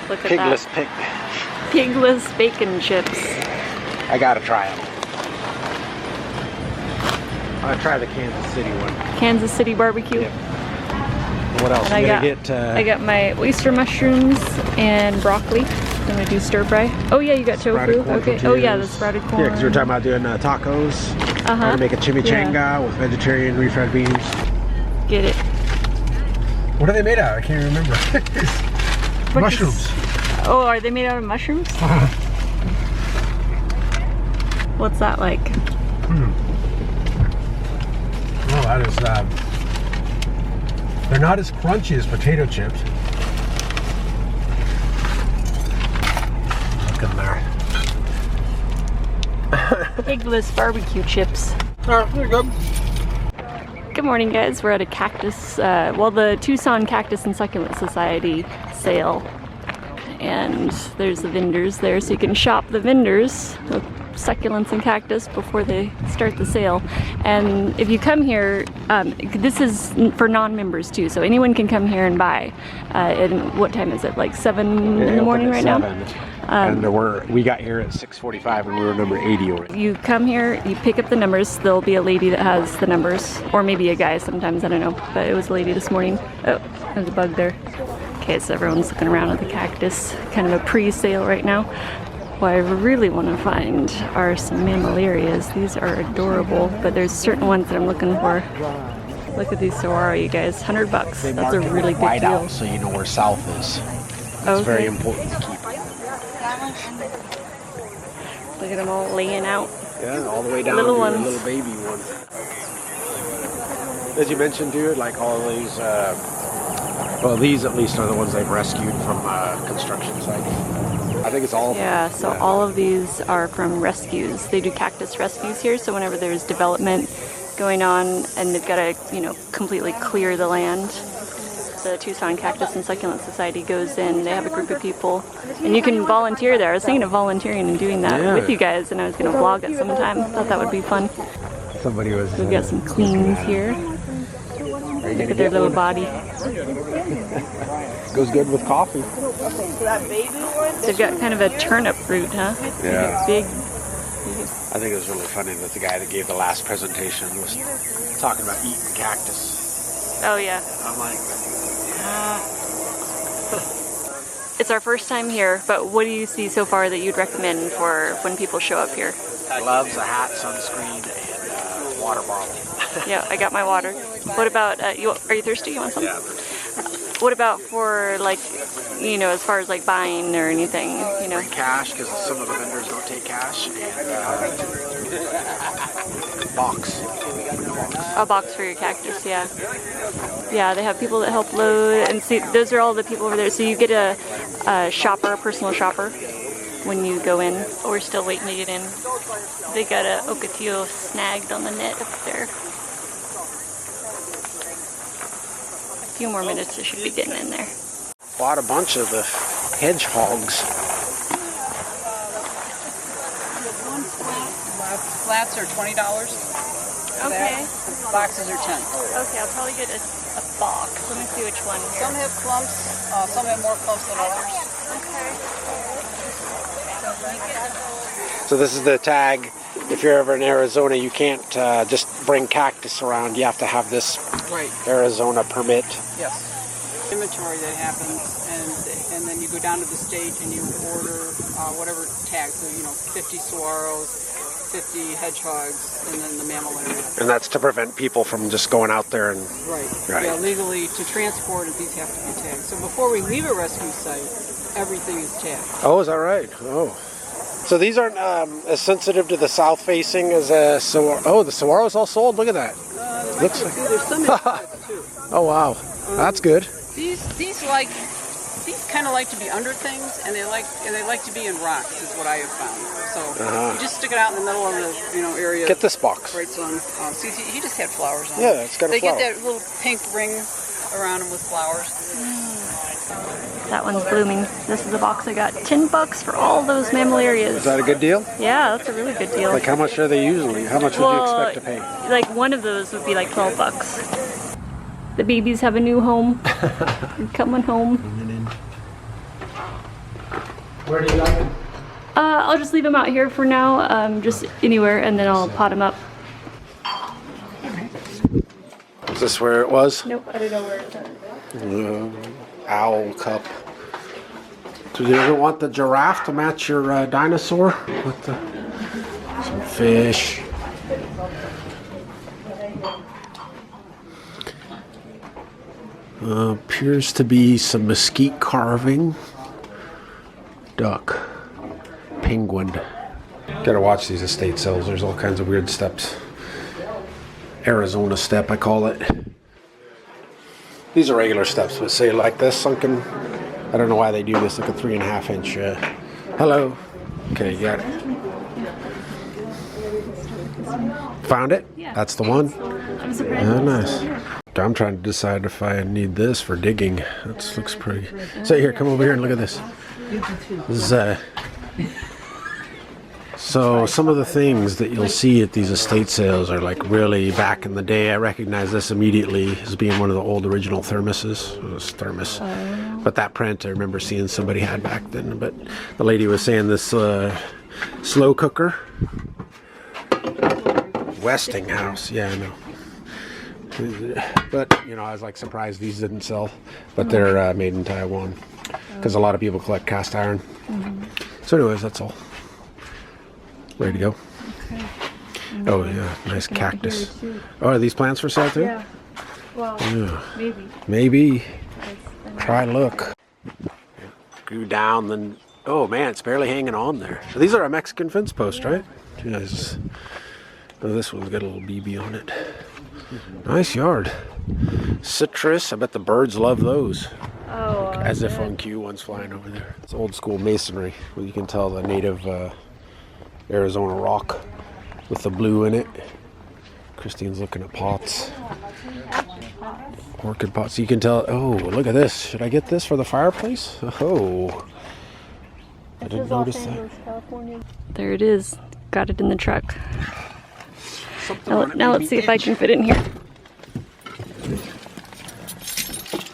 Look at Pigless that. Pigless bacon chips. I gotta try them. I'll try the Kansas City one. Kansas City barbecue. Yep. What else? I got my oyster mushrooms and broccoli. I'm gonna do stir fry. Oh yeah, you got tofu. Okay. Oh yeah, the sprouted corn. Yeah, because we were talking about doing tacos. We're gonna make a chimichanga with vegetarian refried beans. Get it. What are they made out of? I can't remember. Mushrooms. Oh, are they made out of mushrooms? What's that like? Oh, that is. They're not as crunchy as potato chips. Look in there. Pigless barbecue chips. Oh, they're good. Good morning, guys. We're at a cactus, the Tucson Cactus and Succulent Society sale. And there's the vendors there, so you can shop the vendors of succulents and cactus before they start the sale. And if you come here, this is for non-members too, so anyone can come here and buy. And what time is it? Like 7 in the morning right now? And we got here at 6:45 and we were number 80 already. You come here, you pick up the numbers. There'll be a lady that has the numbers, or maybe a guy sometimes, I don't know. But it was a lady this morning. Oh, there's a bug there. Okay, so everyone's looking around at the cactus, kind of a pre-sale right now. What I really want to find are some mammillarias. These are adorable, but there's certain ones that I'm looking for. Look at these saguaro, you guys. $100. That's a really good deal. Out so you know where south is. It's very important to keep. Look at them all laying out. Yeah, all the way down little to ones. the little baby one. As you mentioned, dude, like all of these, well, these at least are the ones they've rescued from construction sites. I think it's all of them. Yeah, so all of these are from rescues. They do cactus rescues here, so whenever there's development going on and they've got to, completely clear the land, the Tucson Cactus and Succulent Society goes in. They have a group of people, and you can volunteer there. I was thinking of volunteering and doing that with you guys, and I was going to vlog it sometime. Thought that would be fun. Somebody was. We've got some queens here. Look at their little body. Goes good with coffee. They've got kind of a turnip root, huh? Yeah. Big. I think it was really funny that the guy that gave the last presentation was talking about eating cactus. Oh yeah. I'm like, It's our first time here, but what do you see so far that you'd recommend for when people show up here? Gloves, a hat, sunscreen, and water bottle. Yeah, I got my water. What about, are you thirsty? You want some? Yeah. What about for, like, as far as, like, buying or anything, Bring cash, because some of the vendors don't take cash, and box. A box for your cactus, yeah. Yeah, they have people that help load, and see, those are all the people over there. So you get a shopper, a personal shopper, when you go in. We're still waiting to get in. They got a Ocotillo snagged on the net up there. A few more minutes, they should be getting in there. Bought a bunch of the hedgehogs. Flats are $20. Okay. Boxes are 10. Okay, I'll probably get a box. Let me see which one here. Some have clumps. Some have more clumps than others. Okay. So this is the tag. If you're ever in Arizona, you can't just bring cactus around. You have to have this Arizona permit. Yes. Inventory that happens, and then you go down to the stage and you order whatever tag. So 50 saguaros, 50 hedgehogs, and then the mammillary. And that's to prevent people from just going out there and... Right. Yeah, legally, to transport it, these have to be tagged. So before we leave a rescue site, everything is tagged. Oh, is that right? Oh. So these aren't as sensitive to the south facing as a saguaro. Oh, the saguaro's all sold? Look at that. Looks like there's some insects too. Oh, wow. That's good. These kind of like to be under things, and they like to be in rocks, is what I have found. So you just stick it out in the middle of the area. Get this box. Right on. See, he just had flowers on. Yeah, it's got a flower. They get that little pink ring around them with flowers. That one's blooming. This is the box I got. $10 for all those mammillarias. Is that a good deal? Yeah, that's a really good deal. Like how much are they usually? How much would you expect to pay? Like one of those would be like $12. The babies have a new home. They're coming home. Where do you like them? I'll just leave them out here for now, just anywhere, and then I'll pot them up. Is this where it was? Nope, I don't know where it's at. Owl cup. Do you ever want the giraffe to match your dinosaur? With some fish. Appears to be some mesquite carving. Duck. Penguin. Gotta watch these estate sales. There's all kinds of weird steps. Arizona step, I call it. These are regular steps, but say like this sunken. I don't know why they do this, like a 3.5 inch. Hello. Okay, you got it. Found it? Yeah. That's the one? I'm surprised. Oh, nice. I'm trying to decide if I need this for digging. That looks pretty. So here, come over here and look at this. This is so some of the things that you'll see at these estate sales are like really back in the day. I recognize this immediately as being one of the old original thermoses. It was thermos. But that print I remember seeing somebody had back then. But the lady was saying this slow cooker. Westinghouse. Yeah, I know. But, you know, I was like surprised these didn't sell. But they're made in Taiwan. Because a lot of people collect cast iron. So anyways, that's all. Ready to go? Okay. Oh yeah, nice cactus. Oh, are these plants for sale too? Yeah. Well, Yeah. maybe. Maybe. Try look. Grew down, then. Oh man, it's barely hanging on there. These are a Mexican fence post, right? Yes. Oh, this one's got a little BB on it. Nice yard. Citrus. I bet the birds love those. Oh. As if on cue, one's flying over there. It's old school masonry. Well, you can tell the native Arizona rock with the blue in it. Christine's looking at pots. Orchid pots. You can tell. Oh, look at this. Should I get this for the fireplace? Oh. I didn't notice that. There it is. Got it in the truck. Now let's see if I can fit it in here.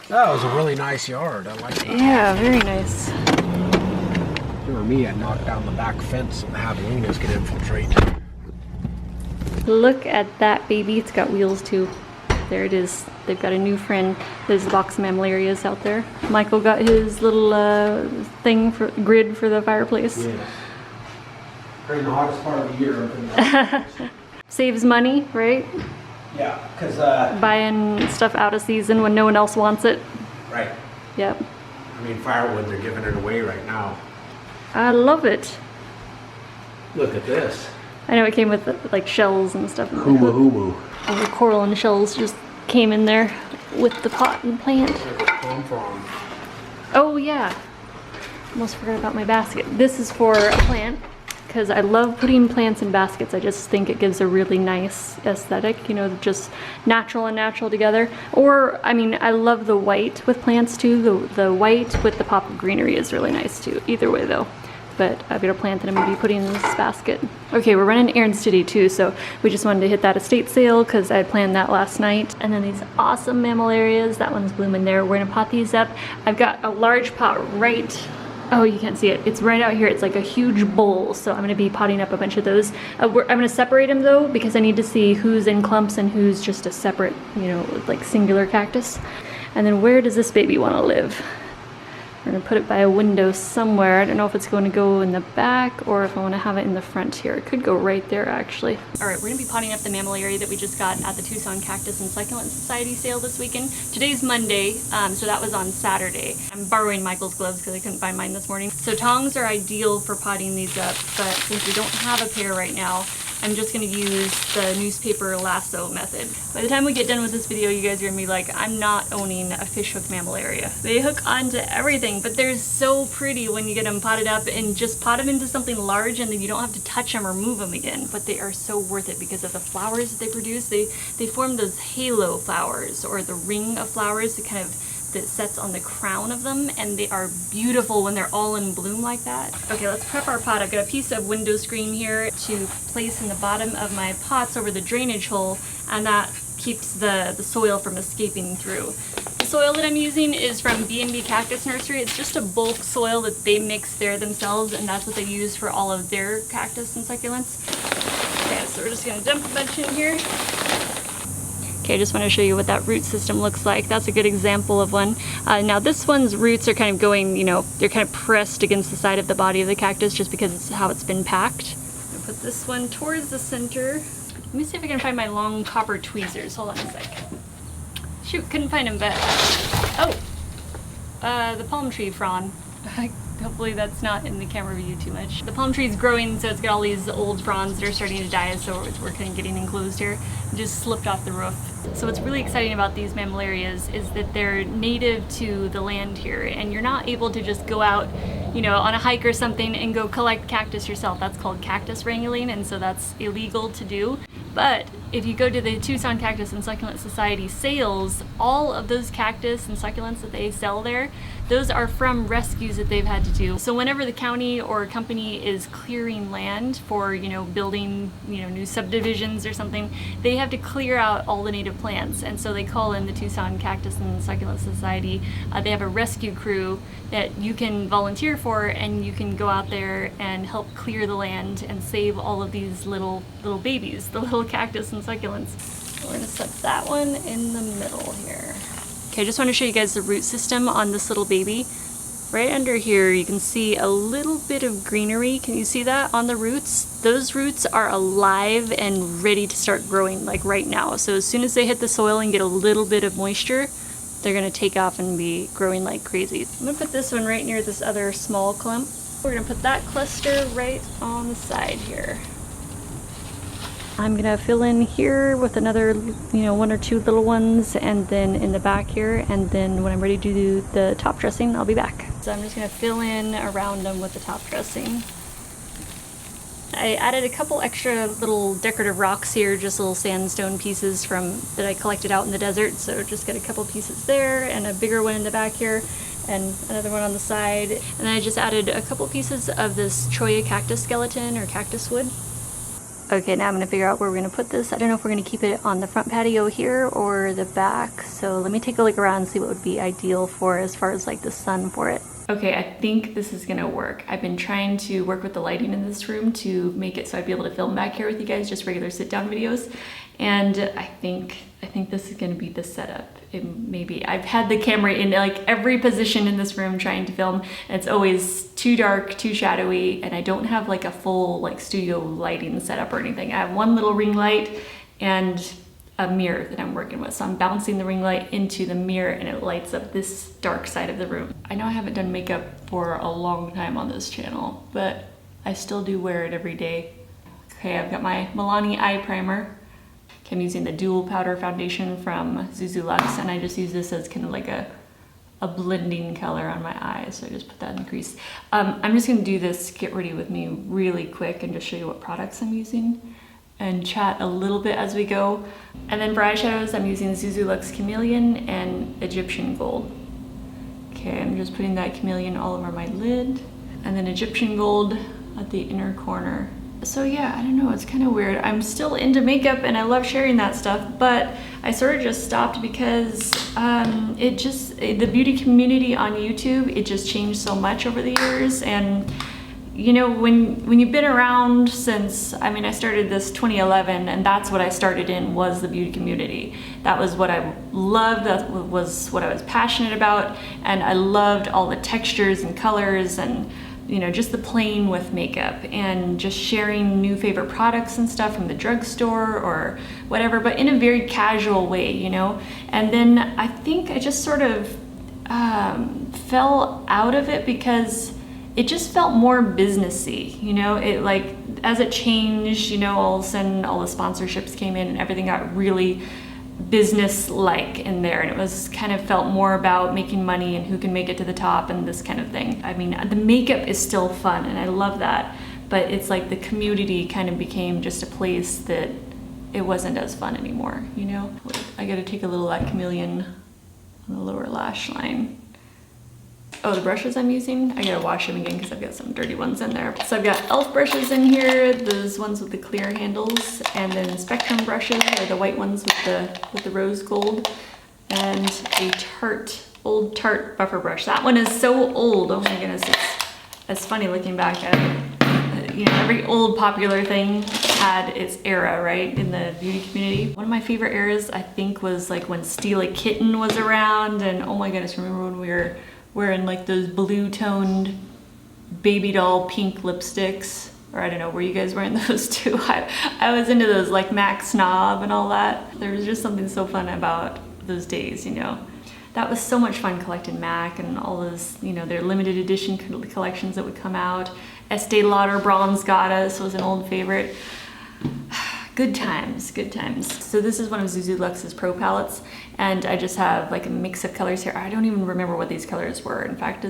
That was a really nice yard. I like that. Yeah, very nice. If it were me, I'd knock down the back fence and the javelinas could infiltrate. Look at that baby. It's got wheels too. There it is. They've got a new friend. There's a box of mammillarias out there. Michael got his little grid for the fireplace. Yeah. During the hottest part of the year. Saves money, right? Yeah, because Buying stuff out of season when no one else wants it. right. Yep. I mean, firewood, they're giving it away right now. I love it. Look at this. I know it came with like shells and stuff. Humu humu. All the coral and shells just came in there with the pot and plant. Pom-pom. Oh yeah. Almost forgot about my basket. This is for a plant because I love putting plants in baskets. I just think it gives a really nice aesthetic, you know, just natural and natural together. Or, I mean, I love the white with plants too. The white with the pop of greenery is really nice too. Either way though. But I've got a plant that I'm going to be putting in this basket. Okay, we're running errands today too, so we just wanted to hit that estate sale because I planned that last night. And then these awesome mammillarias, that one's blooming there. We're going to pot these up. I've got a large pot right, oh, you can't see it. It's right out here. It's like a huge bowl, so I'm going to be potting up a bunch of those. I'm going to separate them though because I need to see who's in clumps and who's just a separate, you know, like singular cactus. And then where does this baby want to live? We're gonna put it by a window somewhere. I don't know if it's going to go in the back or if I want to have it in the front here. It could go right there actually. All right, we're gonna be potting up the mammillaria that we just got at the Tucson Cactus and Succulent Society sale this weekend. Today's Monday, so that was on Saturday. I'm borrowing Michael's gloves because I couldn't find mine this morning. So tongs are ideal for potting these up, but since we don't have a pair right now, I'm just gonna use the newspaper lasso method. By the time we get done with this video, you guys are gonna be like, I'm not owning a fishhook mammillaria. They hook onto everything, but they're so pretty when you get them potted up, and just pot them into something large and then you don't have to touch them or move them again. But they are so worth it because of the flowers that they produce. They form those halo flowers, or the ring of flowers that kind of that sets on the crown of them, and they are beautiful when they're all in bloom like that. Okay, let's prep our pot. I've got a piece of window screen here to place in the bottom of my pots over the drainage hole, and that keeps the soil from escaping through. The soil that I'm using is from B&B Cactus Nursery. It's just a bulk soil that they mix there themselves, and that's what they use for all of their cactus and succulents. Okay, so we're just gonna dump a bunch in here. Okay, I just want to show you what that root system looks like. That's a good example of one. Now this one's roots are kind of going, you know, they're kind of pressed against the side of the body of the cactus just because it's how it's been packed. I'm gonna put this one towards the center. Let me see if I can find my long copper tweezers. Hold on a sec. Shoot, couldn't find them, but... Oh! The palm tree frond. Hopefully that's not in the camera view too much. The palm tree is growing, so it's got all these old fronds that are starting to die, so we're kind of getting enclosed here. It just slipped off the roof. So what's really exciting about these mammillarias is that they're native to the land here, and you're not able to just go out, you know, on a hike or something and go collect cactus yourself. That's called cactus wrangling, and so that's illegal to do. But if you go to the Tucson Cactus and Succulent Society sales, all of those cactus and succulents that they sell there, those are from rescues that they've had to do. So whenever the county or company is clearing land for, you know, building, you know, new subdivisions or something, they have to clear out all the native plants. And so they call in the Tucson Cactus and Succulent Society. They have a rescue crew that you can volunteer for, and you can go out there and help clear the land and save all of these little babies, the little cactus and succulents. So we're gonna set that one in the middle here. Okay, I just want to show you guys the root system on this little baby. Right under here you can see a little bit of greenery. Can you see that on the roots? Those roots are alive and ready to start growing like right now. So as soon as they hit the soil and get a little bit of moisture, they're gonna take off and be growing like crazy. I'm gonna put this one right near this other small clump. We're gonna put that cluster right on the side here. I'm gonna fill in here with another, you know, one or two little ones, and then in the back here, and then when I'm ready to do the top dressing, I'll be back. So I'm just gonna fill in around them with the top dressing. I added a couple extra little decorative rocks here, just little sandstone pieces that I collected out in the desert. So just got a couple pieces there, and a bigger one in the back here, and another one on the side. And then I just added a couple pieces of this Cholla cactus skeleton or cactus wood. Okay, now I'm gonna figure out where we're gonna put this. I don't know if we're gonna keep it on the front patio here or the back. So let me take a look around and see what would be ideal for as far as like the sun for it. Okay, I think this is gonna work. I've been trying to work with the lighting in this room to make it so I'd be able to film back here with you guys, just regular sit down videos. And I think this is gonna be the setup. Maybe I've had the camera in like every position in this room trying to film, and it's always too dark, too shadowy, and I don't have like a full like studio lighting setup or anything. I have one little ring light and a mirror that I'm working with. So I'm bouncing the ring light into the mirror and it lights up this dark side of the room. I know I haven't done makeup for a long time on this channel, but I still do wear it every day. Okay, I've got my Milani eye primer. I'm using the dual powder foundation from Luxe, and I just use this as kind of like a blending color on my eyes. So I just put that in the crease. I'm just gonna do this get ready with me really quick and just show you what products I'm using and chat a little bit as we go. And then for eyeshadows, I'm using Luxe Chameleon and Egyptian Gold. Okay, I'm just putting that Chameleon all over my lid, and then Egyptian Gold at the inner corner. So yeah, I don't know, it's kind of weird. I'm still into makeup and I love sharing that stuff, but I sort of just stopped because the beauty community on YouTube, it just changed so much over the years. And you know, when you've been around since, I mean, I started this 2011, and that's what I started in, was the beauty community. That was what I loved, that was what I was passionate about, and I loved all the textures and colors and, you know, just the playing with makeup and just sharing new favorite products and stuff from the drugstore or whatever, but in a very casual way, you know. And then I think I just sort of fell out of it because it just felt more businessy, you know. It like, as it changed, you know, all of a sudden all the sponsorships came in and everything got really business-like in there, and it was kind of felt more about making money and who can make it to the top and this kind of thing. I mean, the makeup is still fun and I love that, but it's like the community kind of became just a place that it wasn't as fun anymore, you know. I gotta take a little of that Chameleon on the lower lash line. Oh, the brushes I'm using, I gotta wash them again because I've got some dirty ones in there. So I've got e.l.f. brushes in here, those ones with the clear handles, and then Spectrum brushes, or the white ones with the rose gold. and a old Tarte buffer brush. That one is so old. Oh my goodness, it's funny looking back at it. You know, every old popular thing had its era, right, in the beauty community. One of my favorite eras, I think, was like when Steal a Kitten was around, and oh my goodness, remember when we were wearing like those blue-toned baby doll pink lipsticks? Or I don't know, were you guys wearing those too? I was into those, like MAC Snob and all that. There was just something so fun about those days, you know. That was so much fun collecting MAC and all those, you know, their limited edition collections that would come out. Estee Lauder Bronze Goddess was an old favorite. Good times, good times. So this is one of Zuzu Lux's Pro palettes, and I just have like a mix of colors here. I don't even remember what these colors were. In fact,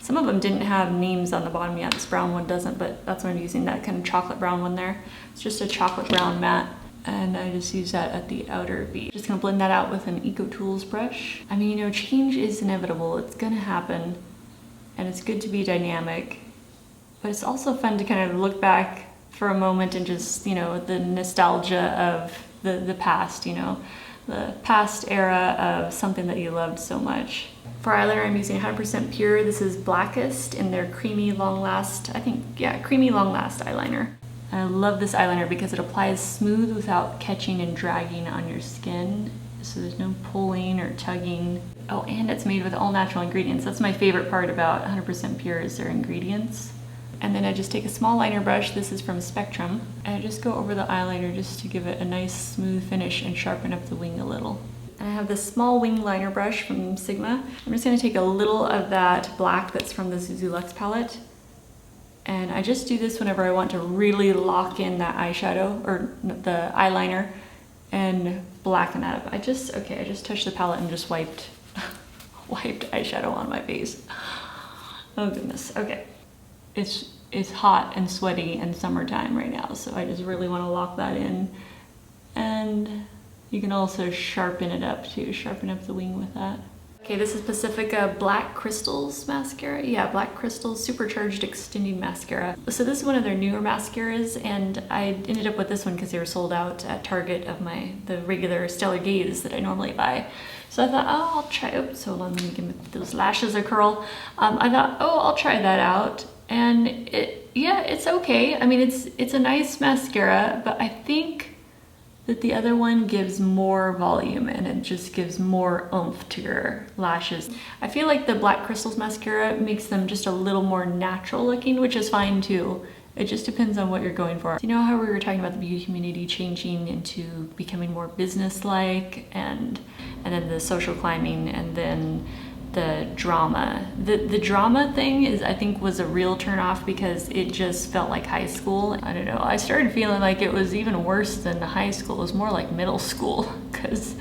some of them didn't have names on the bottom yet. This brown one doesn't, but that's what I'm using, that kind of chocolate brown one there. It's just a chocolate brown matte, and I just use that at the outer V. Just gonna blend that out with an Eco Tools brush. I mean, you know, change is inevitable. It's gonna happen, and it's good to be dynamic, but it's also fun to kind of look back for a moment and just, you know, the nostalgia of the past, you know, the past era of something that you loved so much. For eyeliner, I'm using 100% pure. This is Blackest in their Creamy Long Last, Creamy Long Last eyeliner. I love this eyeliner because it applies smooth without catching and dragging on your skin. So there's no pulling or tugging. Oh, and it's made with all natural ingredients. That's my favorite part about 100% pure is their ingredients. And then I just take a small liner brush, this is from Spectrum, and I just go over the eyeliner just to give it a nice smooth finish and sharpen up the wing a little. And I have this small wing liner brush from Sigma. I'm just gonna take a little of that black that's from the Zuzu Luxe palette, and I just do this whenever I want to really lock in that eyeshadow, or the eyeliner, and blacken that up. I just touched the palette and just wiped eyeshadow on my face. Oh goodness, okay. It's hot and sweaty and summertime right now, so I just really want to lock that in. And you can also sharpen it up too, sharpen up the wing with that. Okay, this is Pacifica Black Crystals mascara. Yeah, Black Crystals Supercharged Extending Mascara. So this is one of their newer mascaras, and I ended up with this one because they were sold out at Target of the regular Stellar Gaze that I normally buy. So I thought, oh, I'll try, oops, hold on, let me give those lashes a curl. I thought, oh, I'll try that out. And it's okay. I mean, it's a nice mascara, but I think that the other one gives more volume and it just gives more oomph to your lashes. I feel like the Black Crystals mascara makes them just a little more natural looking, which is fine too. It just depends on what you're going for. You know how we were talking about the beauty community changing into becoming more business-like, and then the social climbing, and then the drama. The drama thing I think was a real turnoff because it just felt like high school. I don't know, I started feeling like it was even worse than high school. It was more like middle school because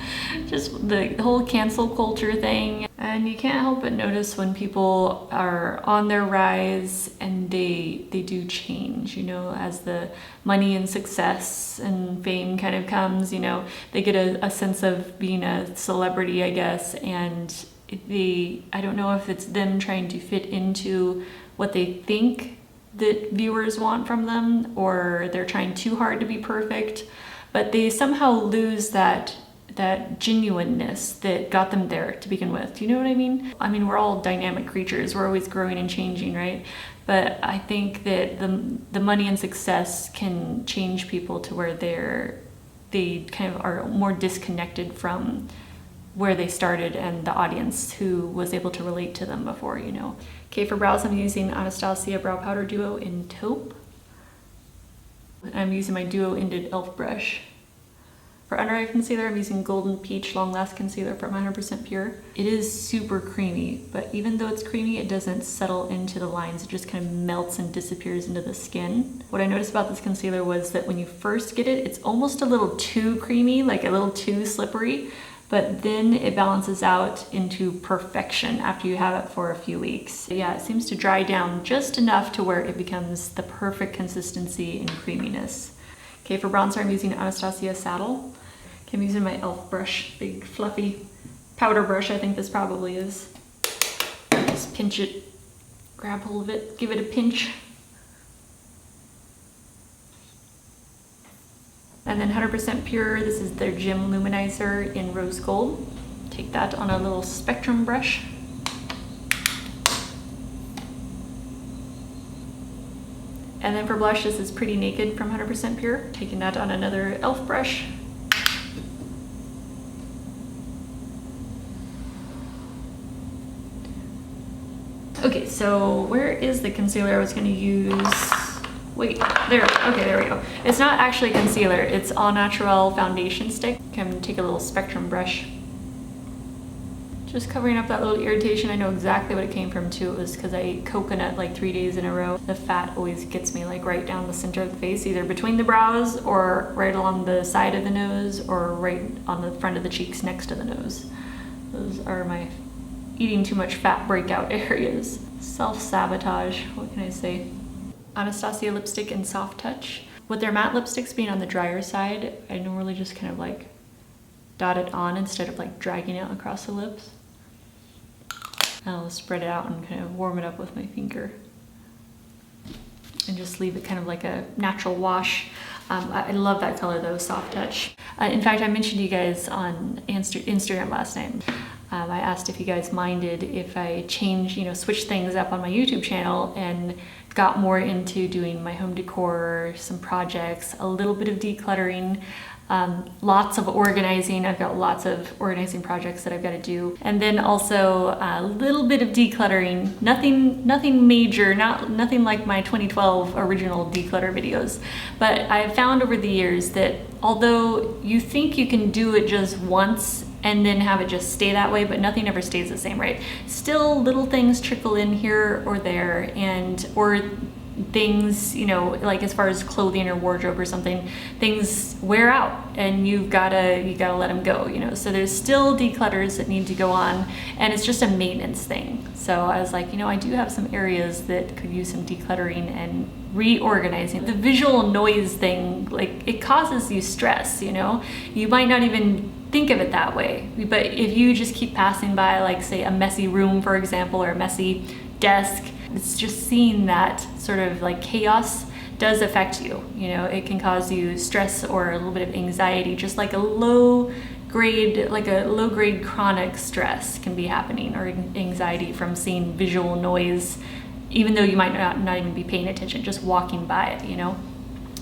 just the whole cancel culture thing. And you can't help but notice when people are on their rise and they do change, you know, as the money and success and fame kind of comes, you know, they get a sense of being a celebrity, I guess, and I don't know if it's them trying to fit into what they think that viewers want from them, or they're trying too hard to be perfect, but they somehow lose that genuineness that got them there to begin with. Do you know what I mean? I mean, we're all dynamic creatures. We're always growing and changing, right? But I think that the money and success can change people to where they kind of are more disconnected from where they started and the audience who was able to relate to them before, you know. Okay, for brows, I'm using Anastasia Brow Powder Duo in Taupe. I'm using my duo-ended e.l.f. brush. For under eye concealer, I'm using Golden Peach Long Last Concealer from 100% Pure. It is super creamy, but even though it's creamy, it doesn't settle into the lines. It just kind of melts and disappears into the skin. What I noticed about this concealer was that when you first get it, it's almost a little too creamy, like a little too slippery, but then it balances out into perfection after you have it for a few weeks. Yeah, it seems to dry down just enough to where it becomes the perfect consistency and creaminess. Okay, for bronzer, I'm using Anastasia Saddle. Okay, I'm using my e.l.f. brush, big fluffy powder brush, I think this probably is. Just pinch it, grab hold of it, give it a pinch. And then 100% Pure, this is their Gym Luminizer in Rose Gold. Take that on a little spectrum brush. And then for blush, this is Pretty Naked from 100% Pure. Taking that on another e.l.f. brush. Okay, so where is the concealer I was gonna use? Wait, there, okay, there we go. It's not actually concealer, it's All Natural foundation stick. Okay, I'm gonna take a little spectrum brush. Just covering up that little irritation. I know exactly what it came from too. It was because I ate coconut like 3 days in a row. The fat always gets me like right down the center of the face, either between the brows or right along the side of the nose or right on the front of the cheeks next to the nose. Those are my eating too much fat breakout areas. Self-sabotage, what can I say? Anastasia lipstick in Soft Touch. With their matte lipsticks being on the drier side, I normally just kind of like dot it on instead of like dragging it across the lips. I'll spread it out and kind of warm it up with my finger. And just leave it kind of like a natural wash. I love that color though, Soft Touch. In fact, I mentioned to you guys on Instagram last night. I asked if you guys minded if I switch things up on my YouTube channel and got more into doing my home decor, some projects, a little bit of decluttering, lots of organizing. I've got lots of organizing projects that I've got to do. And then also a little bit of decluttering, nothing major, nothing like my 2012 original declutter videos. But I've found over the years that although you think you can do it just once and then have it just stay that way, but nothing ever stays the same, right? Still little things trickle in here or there, or things, like as far as clothing or wardrobe or something, things wear out and you gotta let them go, so there's still declutters that need to go on, and it's just a maintenance thing. So I was like, I do have some areas that could use some decluttering and reorganizing. The visual noise thing, like, it causes you stress, you might not even think of it that way, but if you just keep passing by, like say a messy room, for example, or a messy desk, it's just seeing that sort of like chaos does affect you. It can cause you stress or a little bit of anxiety, just like a low grade chronic stress can be happening, or anxiety from seeing visual noise, even though you might not even be paying attention, just walking by it,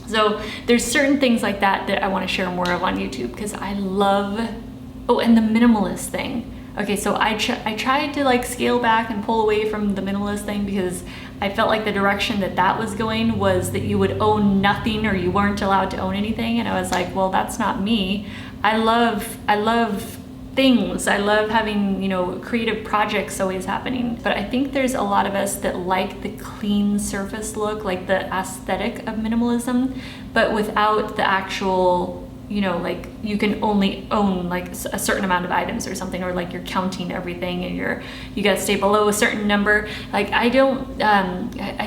So there's certain things like that I want to share more of on YouTube, because I love, and the minimalist thing. Okay, so I tried to like scale back and pull away from the minimalist thing, because I felt like the direction that was going was that you would own nothing, or you weren't allowed to own anything. And I was like, well, that's not me. I love things. I love having, creative projects always happening. But I think there's a lot of us that like the clean surface look, like the aesthetic of minimalism, but without the actual, like you can only own like a certain amount of items or something, or like you're counting everything and you got to stay below a certain number. Like I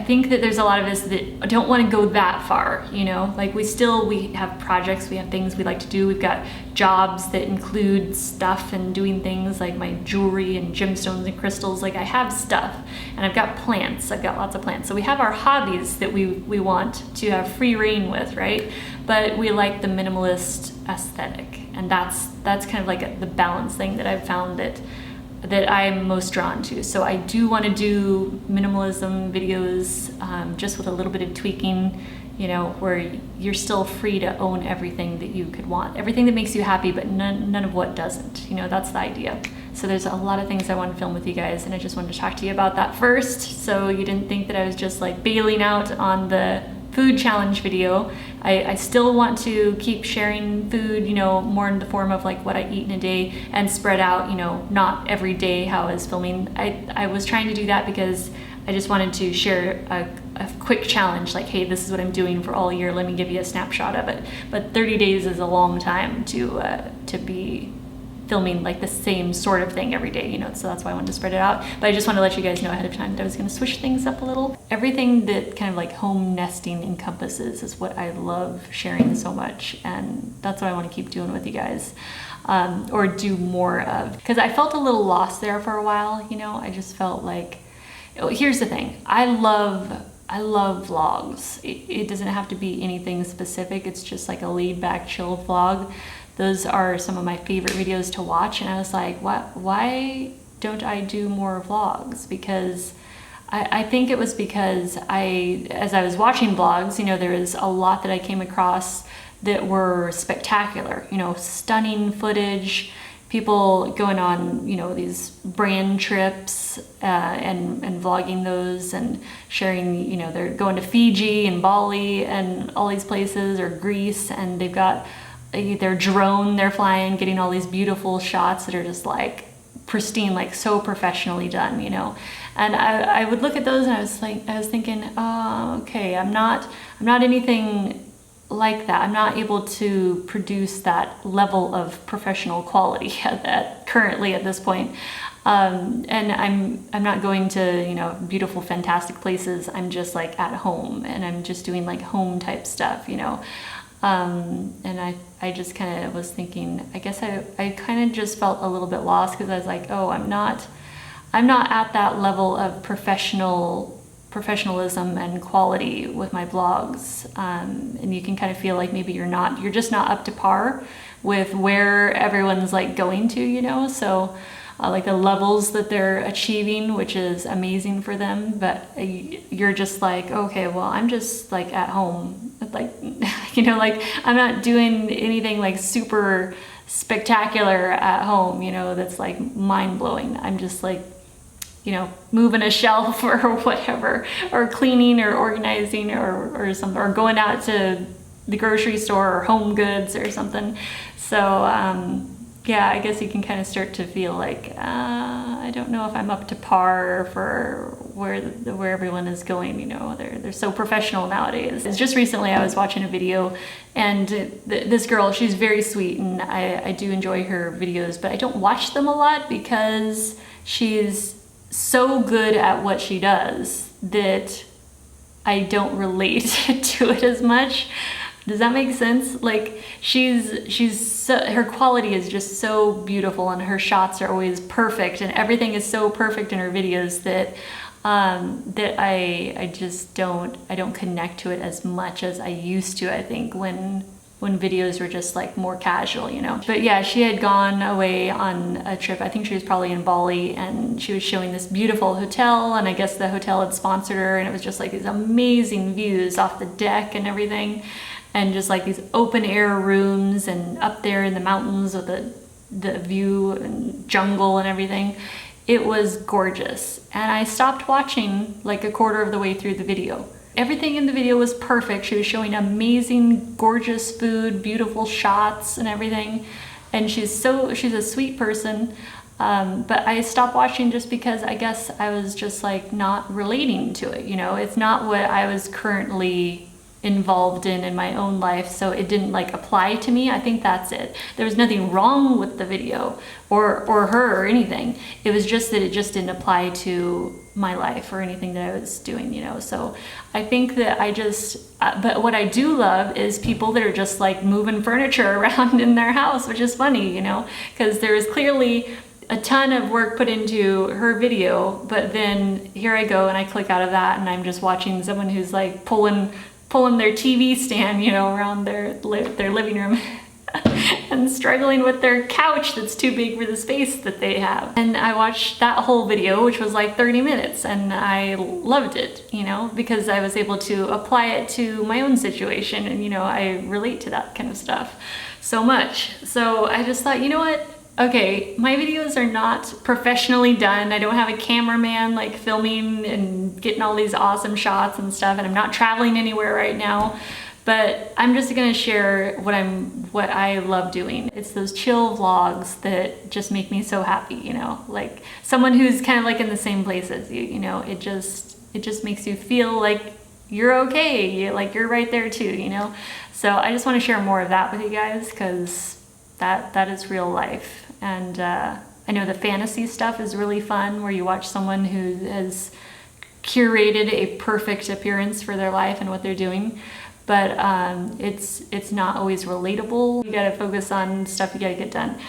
think that there's a lot of us that don't want to go that far, like we have projects, we have things we like to do. We've got jobs that include stuff and doing things like my jewelry and gemstones and crystals. Like I have stuff, and I've got plants. I've got lots of plants. So we have our hobbies that we want to have free reign with, right? But we like the minimalist aesthetic, and that's kind of like the balance thing that I've found that I'm most drawn to. So I do want to do minimalism videos, just with a little bit of tweaking, where you're still free to own everything that you could want, everything that makes you happy, but none of what doesn't. That's the idea. So there's a lot of things I want to film with you guys, and I just wanted to talk to you about that first, so you didn't think that I was just like bailing out on the food challenge video. I still want to keep sharing food, more in the form of like what I eat in a day, and spread out, not every day how I was filming. I was trying to do that because I just wanted to share a quick challenge, like, hey, this is what I'm doing for all year, let me give you a snapshot of it. But 30 days is a long time to be filming like the same sort of thing every day, so that's why I wanted to spread it out. But I just want to let you guys know ahead of time that I was going to switch things up a little. Everything that kind of like home nesting encompasses is what I love sharing so much, and that's what I want to keep doing with you guys, or do more of, because I felt a little lost there for a while. I just felt like, here's the thing, I love vlogs. It doesn't have to be anything specific. It's just like a laid back, chill vlog those are some of my favorite videos to watch. And I was like, why don't I do more vlogs? Because I think it was because as I was watching vlogs, you know, there was a lot that I came across that were spectacular, you know, stunning footage, people going on, you know, these brand trips and vlogging those and sharing, you know, they're going to Fiji and Bali and all these places, or Greece, and they've got their drone they're flying, getting all these beautiful shots that are just like pristine, like so professionally done, you know. And I would look at those and I was thinking, oh, okay, I'm not anything like that. I'm not able to produce that level of professional quality currently at this point. And I'm not going to, you know, beautiful, fantastic places. I'm just like at home, and I'm just doing like home type stuff, you know. And I just kind of was thinking, I guess I kind of just felt a little bit lost, because I was like, oh, I'm not at that level of professionalism and quality with my vlogs. And you can kind of feel like maybe you're just not up to par with where everyone's like going to, you know. So like the levels that they're achieving, which is amazing for them, but you're just like, okay, well, I'm just like at home, like, you know, like I'm not doing anything like super spectacular at home, you know, that's like mind-blowing. I'm just like, you know, moving a shelf or whatever, or cleaning or organizing or something, or going out to the grocery store or Home Goods or something. So yeah, I guess you can kind of start to feel like I don't know if I'm up to par for where everyone is going, you know. They're so professional nowadays. It's just recently I was watching a video, and this girl, she's very sweet, and I do enjoy her videos, but I don't watch them a lot because she's so good at what she does that I don't relate to it as much. Does that make sense? Like her quality is just so beautiful, and her shots are always perfect, and everything is so perfect in her videos that I just don't connect to it as much as I used to, I think, when videos were just like more casual, you know. But yeah, she had gone away on a trip. I think she was probably in Bali, and she was showing this beautiful hotel, and I guess the hotel had sponsored her, and it was just like these amazing views off the deck and everything, and just like these open air rooms, and up there in the mountains with the view and jungle and everything. It was gorgeous. And I stopped watching like a quarter of the way through the video. Everything in the video was perfect. She was showing amazing, gorgeous food, beautiful shots and everything. And she's a sweet person. But I stopped watching just because I guess I was just like not relating to it. You know, it's not what I was currently involved in my own life, so it didn't like apply to me. I think that's it. There was nothing wrong with the video or her or anything. It was just that it just didn't apply to my life or anything that I was doing, you know. So I think that but what I do love is people that are just like moving furniture around in their house, which is funny, you know, because there is clearly a ton of work put into her video, but then here I go and I click out of that, and I'm just watching someone who's like pulling their TV stand, you know, around their living room and struggling with their couch that's too big for the space that they have. And I watched that whole video, which was like 30 minutes, and I loved it, you know, because I was able to apply it to my own situation, and, you know, I relate to that kind of stuff so much. So I just thought, you know what? Okay, my videos are not professionally done. I don't have a cameraman like filming and getting all these awesome shots and stuff, and I'm not traveling anywhere right now. But I'm just gonna share what I love doing. It's those chill vlogs that just make me so happy, you know, like someone who's kind of like in the same place as you, you know. It just makes you feel like you're okay, like you're right there too, you know. So I just want to share more of that with you guys, because that is real life. And I know the fantasy stuff is really fun, where you watch someone who has curated a perfect appearance for their life and what they're doing, but it's not always relatable. You gotta focus on stuff you gotta get done.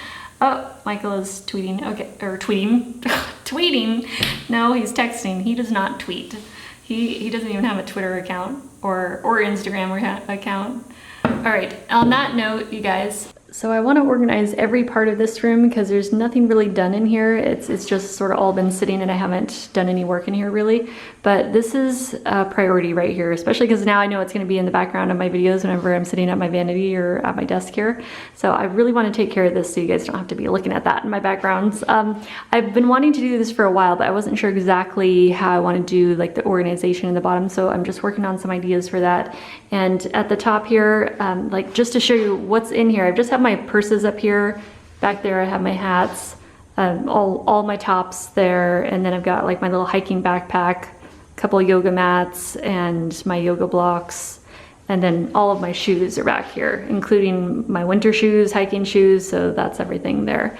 Oh, Michael is tweeting. Okay, or tweeting. Tweeting. No, he's texting. He does not tweet. He doesn't even have a Twitter account or Instagram account. All right, on that note, you guys, So I want to organize every part of this room because there's nothing really done in here. It's just sort of all been sitting and I haven't done any work in here really. But this is a priority right here, especially because now I know it's going to be in the background of my videos whenever I'm sitting at my vanity or at my desk here. So I really want to take care of this so you guys don't have to be looking at that in my backgrounds. I've been wanting to do this for a while, but I wasn't sure exactly how I want to do like the organization in the bottom. So I'm just working on some ideas for that. And at the top here, like just to show you what's in here, I've just have my purses up here. Back there I have my hats, all my tops there, and then I've got like my little hiking backpack, a couple yoga mats, and my yoga blocks, and then all of my shoes are back here, including my winter shoes, hiking shoes, so that's everything there.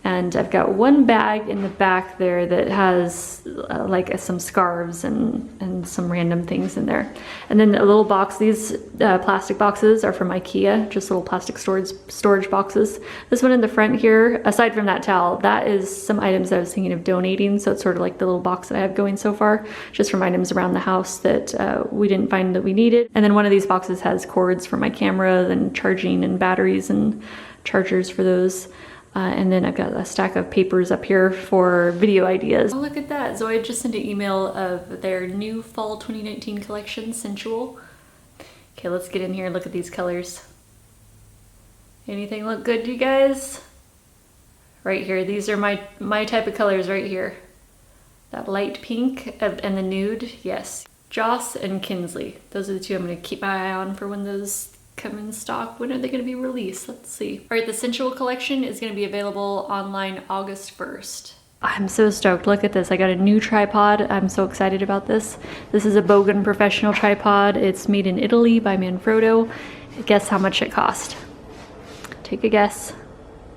And I've got one bag in the back there that has like some scarves and some random things in there. And then a little box, these plastic boxes are from IKEA, just little plastic storage boxes. This one in the front here, aside from that towel, that is some items that I was thinking of donating. So it's sort of like the little box that I have going so far, just from items around the house that we didn't find that we needed. And then one of these boxes has cords for my camera and charging and batteries and chargers for those. And then I've got a stack of papers up here for video ideas. Oh, look at that. Zoe just sent an email of their new fall 2019 collection, Sensual. Okay, let's get in here and look at these colors. Anything look good, you guys? Right here, these are my type of colors right here. That light pink and the nude, yes. Joss and Kinsley. Those are the two I'm gonna keep my eye on for when those come in stock. When are they going to be released? Let's see. All right, the Sensual collection is going to be available online August 1st. I'm so stoked. Look at this. I got a new tripod. I'm so excited about this. This is a Bogan professional tripod. It's made in Italy by Manfrotto. Guess how much it cost? Take a guess.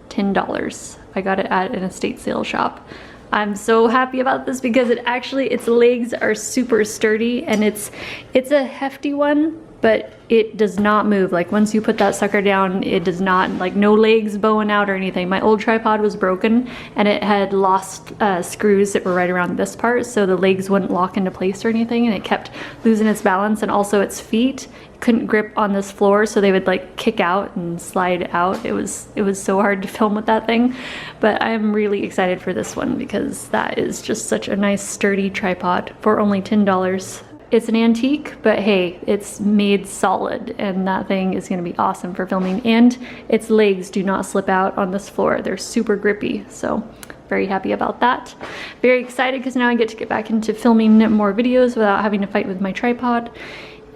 $10. I got it at an estate sale shop. I'm so happy about this because its legs are super sturdy and it's a hefty one, but it does not move. Like once you put that sucker down, it does not, like no legs bowing out or anything. My old tripod was broken and it had lost screws that were right around this part, so the legs wouldn't lock into place or anything, and it kept losing its balance, and also its feet couldn't grip on this floor, so they would like kick out and slide out. It was so hard to film with that thing, but I'm really excited for this one because that is just such a nice sturdy tripod for only $10. It's an antique, but hey, it's made solid, and that thing is gonna be awesome for filming, and its legs do not slip out on this floor. They're super grippy, so very happy about that. Very excited because now I get to get back into filming more videos without having to fight with my tripod.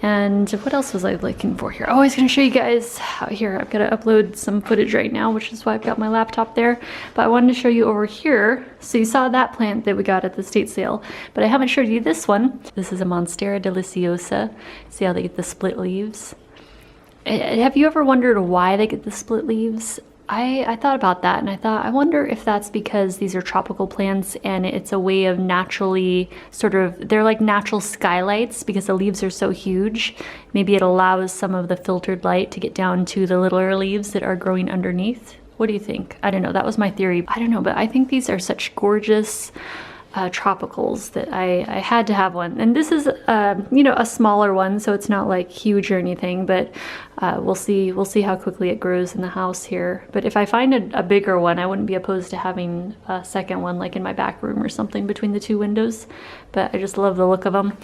And what else was I looking for here? Oh, I was gonna show you guys out here. I've gotta upload some footage right now, which is why I've got my laptop there. But I wanted to show you over here. So you saw that plant that we got at the estate sale, but I haven't showed you this one. This is a Monstera Deliciosa. See how they get the split leaves? Have you ever wondered why they get the split leaves? I thought about that, and I thought, I wonder if that's because these are tropical plants and it's a way of naturally they're like natural skylights because the leaves are so huge. Maybe it allows some of the filtered light to get down to the littler leaves that are growing underneath. What do you think? I don't know, that was my theory. I don't know, but I think these are such gorgeous tropicals that I had to have one. And this is you know, a smaller one, so it's not like huge or anything, but we'll see how quickly it grows in the house here. But if I find a bigger one, I wouldn't be opposed to having a second one like in my back room or something between the two windows. But I just love the look of them.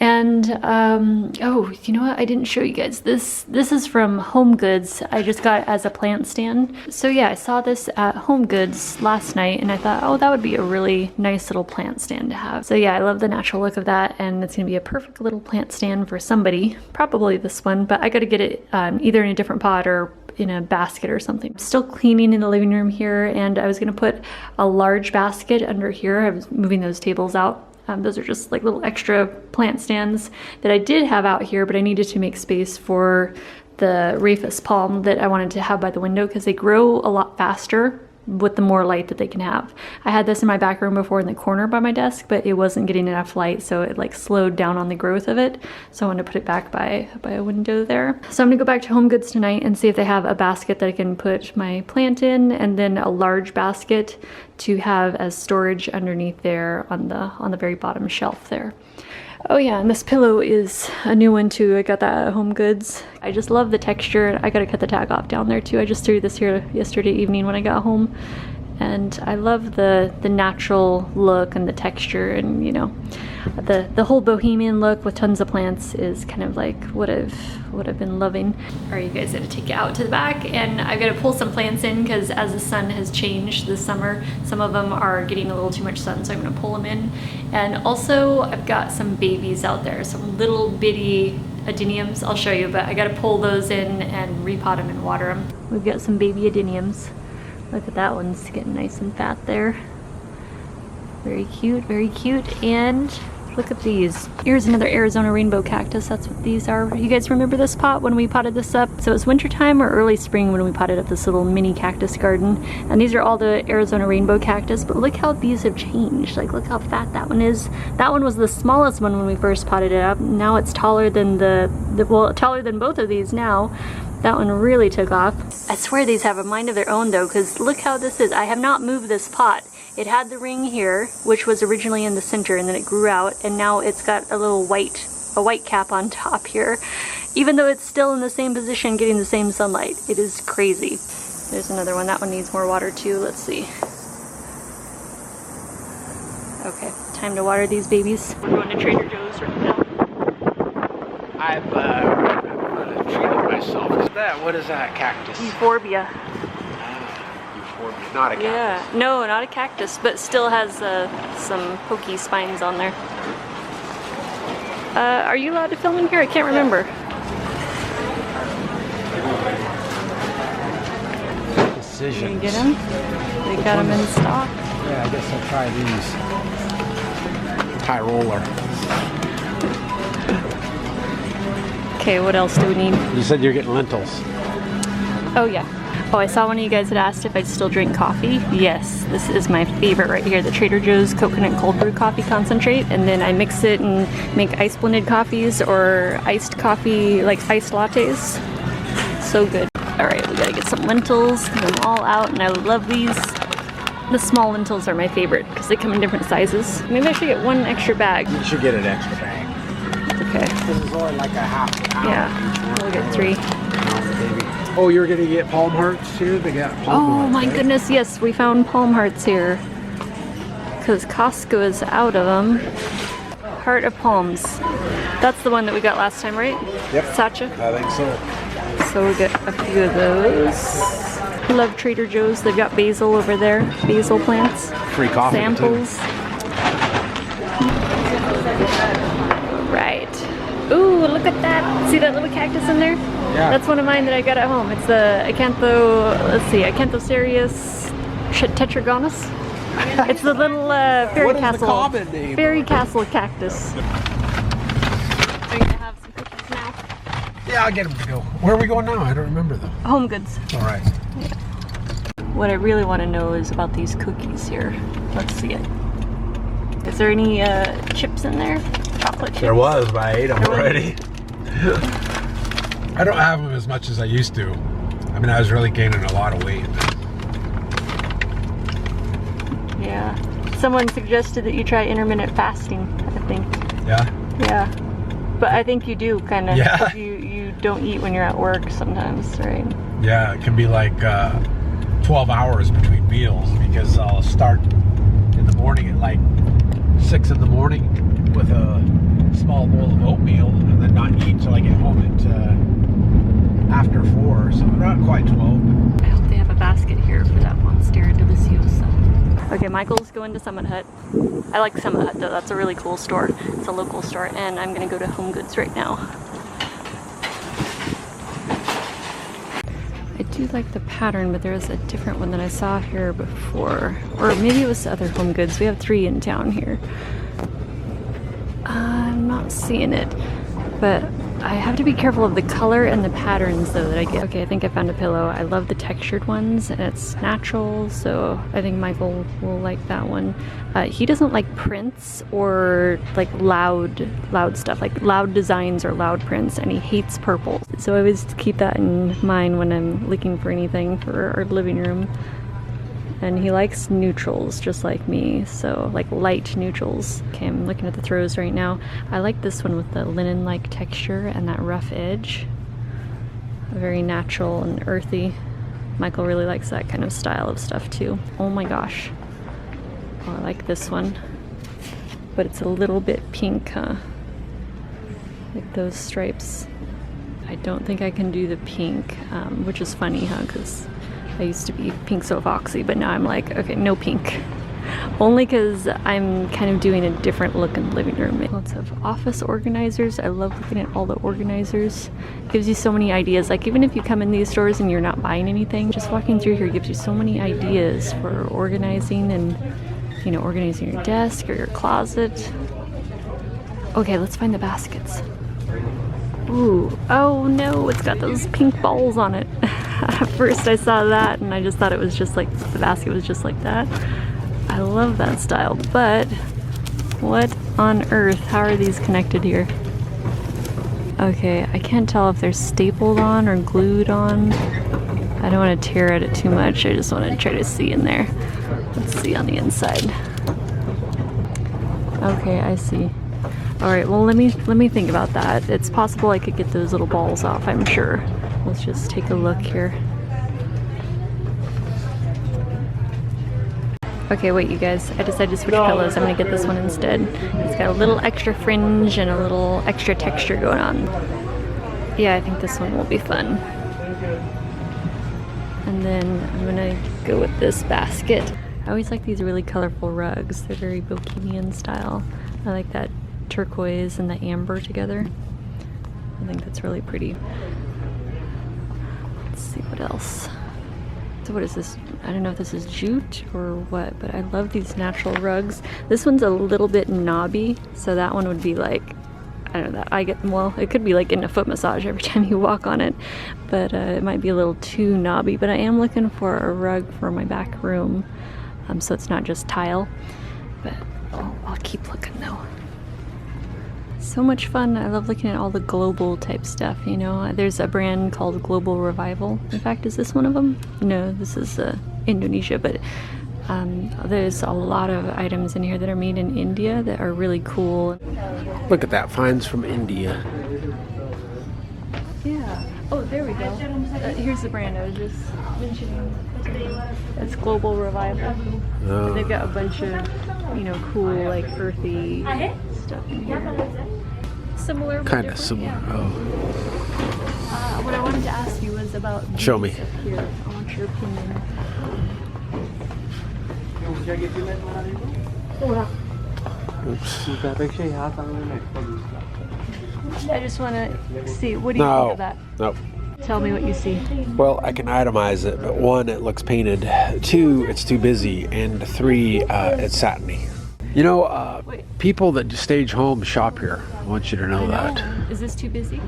And oh, you know what, I didn't show you guys this. This is from Home Goods. I just got it as a plant stand. So yeah, I saw this at Home Goods last night and I thought, oh, that would be a really nice little plant stand to have. So yeah, I love the natural look of that, and it's gonna be a perfect little plant stand for somebody, probably this one, but I gotta get it either in a different pot or in a basket or something. I'm still cleaning in the living room here, and I was gonna put a large basket under here. I was moving those tables out. Those are just like little extra plant stands that I did have out here, but I needed to make space for the Rufus palm that I wanted to have by the window because they grow a lot faster with the more light that they can have. I had this in my back room before in the corner by my desk, but it wasn't getting enough light, so it like slowed down on the growth of it. So I wanted to put it back by a window there. So I'm gonna go back to Home Goods tonight and see if they have a basket that I can put my plant in, and then a large basket to have as storage underneath there on the very bottom shelf there. Oh yeah, and this pillow is a new one too. I got that at Home Goods. I just love the texture. I gotta cut the tag off down there too. I just threw this here yesterday evening when I got home. And I love the natural look and the texture, and you know, the whole bohemian look with tons of plants is kind of like what I've been loving. Alright, you guys, gotta take it out to the back, and I've got to pull some plants in because as the sun has changed this summer, some of them are getting a little too much sun, so I'm gonna pull them in. And also I've got some babies out there, some little bitty adeniums. I'll show you, but I gotta pull those in and repot them and water them. We've got some baby adeniums. Look at that one's getting nice and fat there. Very cute, very cute. And look at these. Here's another Arizona rainbow cactus. That's what these are. You guys remember this pot when we potted this up? So it was wintertime or early spring when we potted up this little mini cactus garden. And these are all the Arizona rainbow cactus, but look how these have changed. Like, look how fat that one is. That one was the smallest one when we first potted it up. Now it's taller than well, taller than both of these now. That one really took off. I swear these have a mind of their own though, because look how this is. I have not moved this pot. It had the ring here, which was originally in the center, and then it grew out, and now it's got a little white cap on top here. Even though it's still in the same position, getting the same sunlight. It is crazy. There's another one. That one needs more water too. Let's see. Okay, time to water these babies. We're going to Trader Joe's right now. I've treated myself. What is that cactus? Euphorbia. Euphorbia, not a cactus. Yeah, no, not a cactus, but still has some pokey spines on there. Are you allowed to film in here? I can't remember. Decisions. You get them? They got them in stock. Yeah, I guess I'll try these. High roller. Okay, what else do we need? You said you're getting lentils. Oh yeah. Oh, I saw one of you guys had asked if I'd still drink coffee. Yes, this is my favorite right here, the Trader Joe's coconut cold brew coffee concentrate. And then I mix it and make ice blended coffees or iced coffee, like iced lattes. So good. All right, we gotta get some lentils, get them all out, and I love these. The small lentils are my favorite because they come in different sizes. Maybe I should get one extra bag. You should get an extra bag. Okay. This is only like a half hour. Yeah, we'll get 3. Oh, you're gonna get palm hearts here? They got palm hearts. Oh my goodness, yes, we found palm hearts here. Because Costco is out of them. Heart of palms. That's the one that we got last time, right? Yep. Sacha? I think so. So we got a few of those. I love Trader Joe's. They've got basil over there. Basil plants. Free coffee. Samples. Right. Ooh, look at that. See that little cactus in there? Yeah. That's one of mine that I got at home. It's the Acanthocerius tetragonus. It's the little fairy What is castle. the common name? Fairy castle cactus. Are you gonna have some cookies now? Yeah, I'll get them to go. Where are we going now? I don't remember though. Home Goods. All right. Yeah. What I really want to know is about these cookies here. Let's see it. Is there any chips in there? Chocolate chips? There was, but I ate them There was? already. I don't have them as much as I used to. I mean, I was really gaining a lot of weight. Yeah. Someone suggested that you try intermittent fasting, I think. Yeah? Yeah. But I think you do kind of. Yeah. You don't eat when you're at work sometimes, right? Yeah, it can be like 12 hours between meals because I'll start in the morning at like 6 in the morning with a small bowl of oatmeal and then not eat until I get home at after 4, so not quite 12. I hope they have a basket here for that Monstera Deliciosa. Okay, Michael's going to Summit Hut. I like Summit Hut though, that's a really cool store. It's a local store, and I'm gonna go to Home Goods right now. I do like the pattern, but there is a different one that I saw here before. Or maybe it was other Home Goods. We have 3 in town here. I'm not seeing it, but I have to be careful of the color and the patterns though that I get. Okay, I think I found a pillow. I love the textured ones and it's natural, so I think Michael will like that one. He doesn't like prints or like loud stuff, like loud designs or loud prints, and he hates purple. So I always keep that in mind when I'm looking for anything for our living room. And he likes neutrals just like me, so like light neutrals. Okay, I'm looking at the throws right now. I like this one with the linen-like texture and that rough edge. Very natural and earthy. Michael really likes that kind of style of stuff too. Oh my gosh. Oh, I like this one. But it's a little bit pink, huh? Like those stripes. I don't think I can do the pink, which is funny, huh? Because I used to be pink so foxy, but now I'm like, okay, no pink. Only because I'm kind of doing a different look in the living room. Lots of office organizers. I love looking at all the organizers. It gives you so many ideas. Like even if you come in these stores and you're not buying anything, just walking through here gives you so many ideas for organizing and, you know, organizing your desk or your closet. Okay, let's find the baskets. Ooh, oh no, it's got those pink balls on it. At first I saw that and I just thought it was just like, the basket was just like that. I love that style, but what on earth? How are these connected here? Okay, I can't tell if they're stapled on or glued on. I don't want to tear at it too much. I just want to try to see in there. Let's see on the inside. Okay, I see. All right, well, let me think about that. It's possible I could get those little balls off, I'm sure. Let's just take a look here. Okay, wait, you guys. I decided to switch pillows. I'm gonna get this one instead. It's got a little extra fringe and a little extra texture going on. Yeah, I think this one will be fun. And then I'm gonna go with this basket. I always like these really colorful rugs. They're very bohemian style. I like that turquoise and the amber together. I think that's really pretty. Let's see what else. So what is this? I don't know if this is jute or what, but I love these natural rugs. This one's a little bit knobby, so that one would be like, I don't know, well, it could be like getting a foot massage every time you walk on it, but it might be a little too knobby. But I am looking for a rug for my back room, so it's not just tile, but I'll keep looking though. So much fun. I love looking at all the global type stuff, you know. There's a brand called Global Revival. In fact, is this one of them? No, this is Indonesia, but there's a lot of items in here that are made in India that are really cool. Look at that, finds from India. Yeah. Oh, there we go. Here's the brand I was just mentioning. It's Global Revival. Oh. They've got a bunch of, you know, cool, like earthy stuff in here. Similar, but Kind of different, similar. yeah. Oh. What I wanted to ask you was about Show me. Here. I want your opinion. Oops. I just want to see, what do you think of that? Nope. Tell me what you see. Well, I can itemize it, but 1, it looks painted. 2, it's too busy, and 3, it's satiny. You know, people that stage home shop here. I want you to know that. Is this too busy?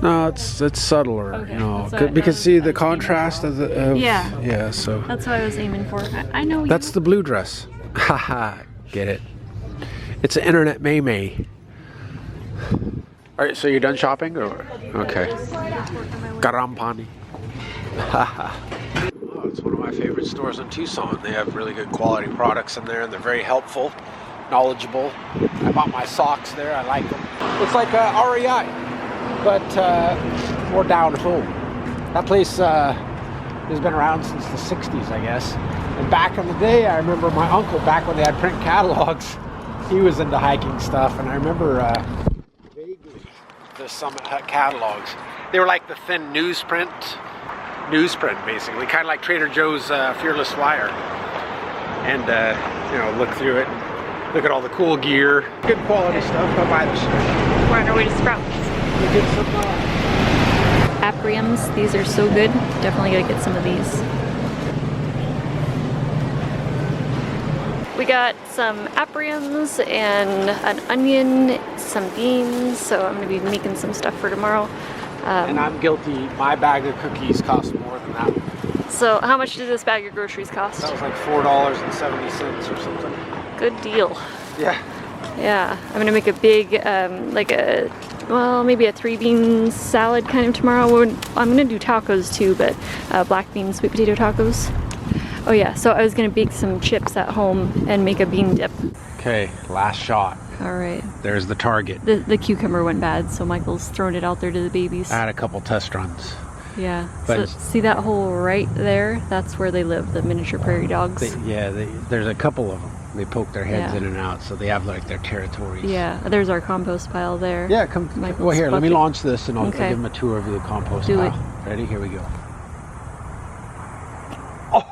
No, it's subtler, Okay, you know, that's what because I see the was contrast of the Yeah. So That's what I was aiming for. I know that's the blue dress. Haha, get it? It's an internet May. All right, so you're done shopping, or okay? Karampani. Oh, it's one of my favorite stores in Tucson. They have really good quality products in there, and they're very helpful, knowledgeable. I bought my socks there. I like them. It's like REI, but more down home. That place has been around since the 60s, I guess. And back in the day, I remember my uncle, back when they had print catalogs, he was into hiking stuff, and I remember vaguely the some catalogs. They were like the thin newsprint basically, kind of like Trader Joe's Fearless Flyer. And you know, look through it, and look at all the cool gear, good quality stuff. Go buy the stuff. We're on our way to Sprouts. We get some Apriums, these are so good. Definitely gotta get some of these. We got some apriums and an onion, some beans, so I'm gonna be making some stuff for tomorrow. and I'm guilty. My bag of cookies cost more than that. So how much did this bag of groceries cost? That was like $4.70 or something. Good deal. Yeah. Yeah, I'm gonna make a big, well, maybe a 3-bean salad kind of tomorrow. I'm gonna do tacos too, but black bean sweet potato tacos. Oh yeah, so I was gonna bake some chips at home and make a bean dip. Okay, last shot. All right. There's the target. The cucumber went bad, so Michael's thrown it out there to the babies. I had a couple test runs. Yeah. But so see that hole right there? That's where they live, the miniature prairie dogs. There's a couple of them. They poke their heads Yeah. in and out, so they have like their territories. Yeah. There's our compost pile there. Yeah, come. Michael's Well, here, let me bucket. launch this, and I'll Okay. give them a tour of the compost Do pile. it. Ready? Here we go.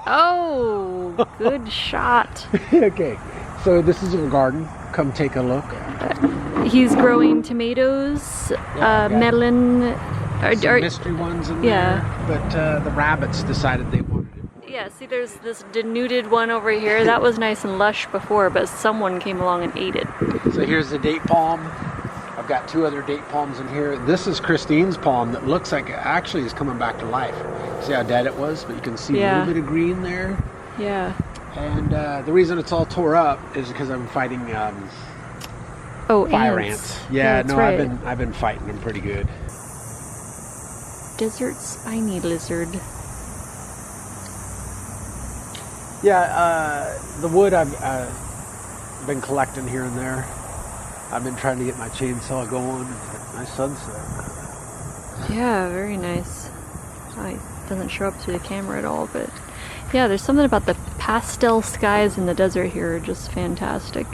Oh, good shot. Okay, so this is our garden. Come take a look. He's growing tomatoes, Yeah, melon. Some mystery ones in yeah. there, but the rabbits decided they wanted it. Yeah, see there's this denuded one over here. That was nice and lush before, but someone came along and ate it. So here's the date palm. I've got 2 other date palms in here. This is Christine's palm that looks like it actually is coming back to life. See how dead it was? But you can see a Yeah. little bit of green there. Yeah. And the reason it's all tore up is because I'm fighting fire ants. Yeah, that's no, right. I've been fighting them pretty good. Desert spiny lizard. Yeah, the wood I've been collecting here and there. I've been trying to get my chainsaw going. Nice sunset. Yeah, very nice. Oh, it doesn't show up through the camera at all, but yeah, there's something about the pastel skies in the desert here are just fantastic.